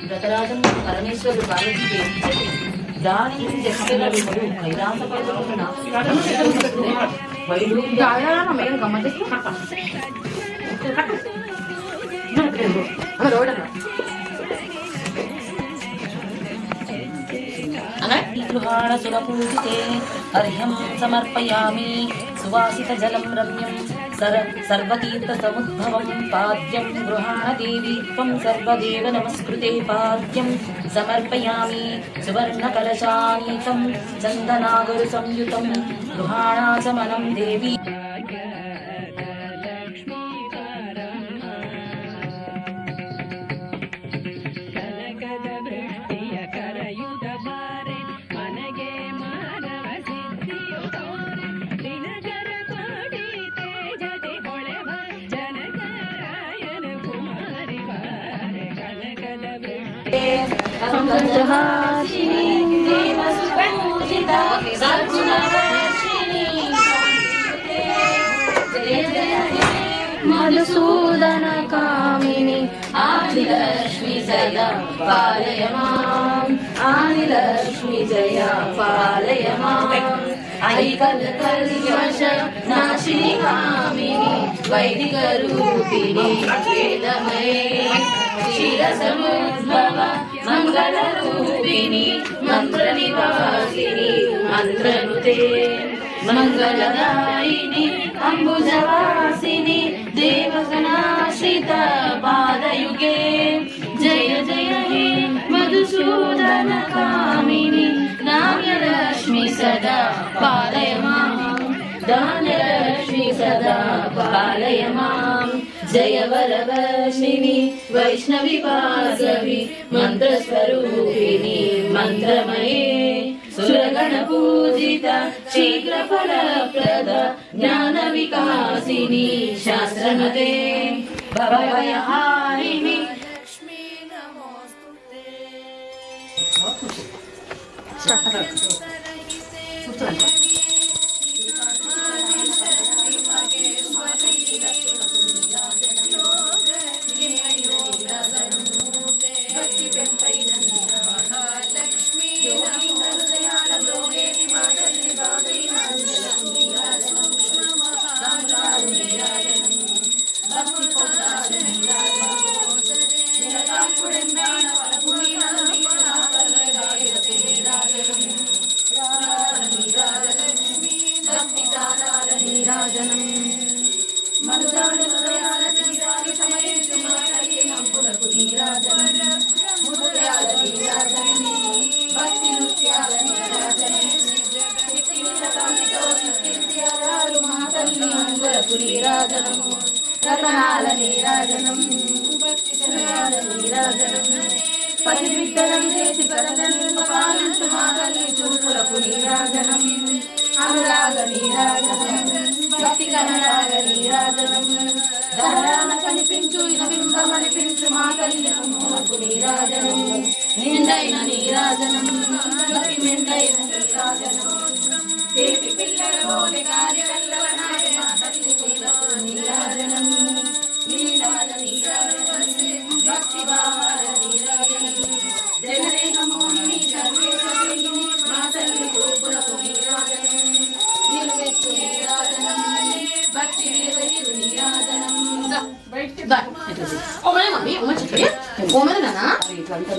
వ్రతరాజం పరమేశ్వరుడు పార్వతీదేవి దాని జగలు కైలాసపడుతున్న सुरपूजिते अर्घ्यं समर्पयामि सुवासितजलं रम्यं सर्वतीर्थसमुद्भवं पाद्यं गृहाणदेवी त्वं सर्वदेव नमस्कृते पाद्यं समर्पयामि सुवर्णकलशानीतं चन्दनागरुसंयुतं गृहाणाचमनं देवी मधुसूदन कामिनी आदिलक्ष्मी जया पालय माम् आदिलक्ष्मी जया पालय माम् ऐकल्यकल्यवश नाशिनी कामिनी वैदिक रूपिणी वेदमये क्षीरसमुद्भव मंगल रूपिणी मंत्र निवासिनी मंत्रनुते मंगलदायिनी अंबुजवासिनी देवगणाश्रित पादयुगे जय जय हे मधुसूदन कामिनी धान्यलक्ष्मी सदा पालय माम् धान्यलक्ष्मी सदा पालय माम् जय वरवर्षिणी वैष्णवी वासवी मंत्रस्वरूपिणी मंत्रमये सुरगण पूजिता शीघ्र फलप्रद ज्ञान विकासिनी शास्त्रमते भवभयहारिणी लक्ष्मी नमोस्तुते। రతనాల నీరాజనం పసిబిడ్డలం చేసి పరదన్ను పాలించు మాతల్లి చూపులకు నీరాజనం అనురాగ నీరాజనం భక్తి కనరాగ నీరాజనం ధారాన కనిపించు ఇనబింబమనిపించు మాతల్లి కుమ్ములకు నీరాజనం నిండైన నీరాజనం భక్తి మెండైన నీరాజనం దేవి పిల్లలలోని గాలి వెళ్ళవనాడే మాతల్లి కులకు నీరాజనం నీలాల నీరాజనం భక్తి భావాల నీరాజనం జగదేహమోహిని సర్వేశ్వరిని మాతల్లి గోపులకు నీరాజనం నిలువెత్తు నీరాజనం భక్తి నిలవెత్తు నీరాజనం ఓమనే మమ్మీ ఓమ చెప్పి ఓమనే నానా ఇట్లా అంతా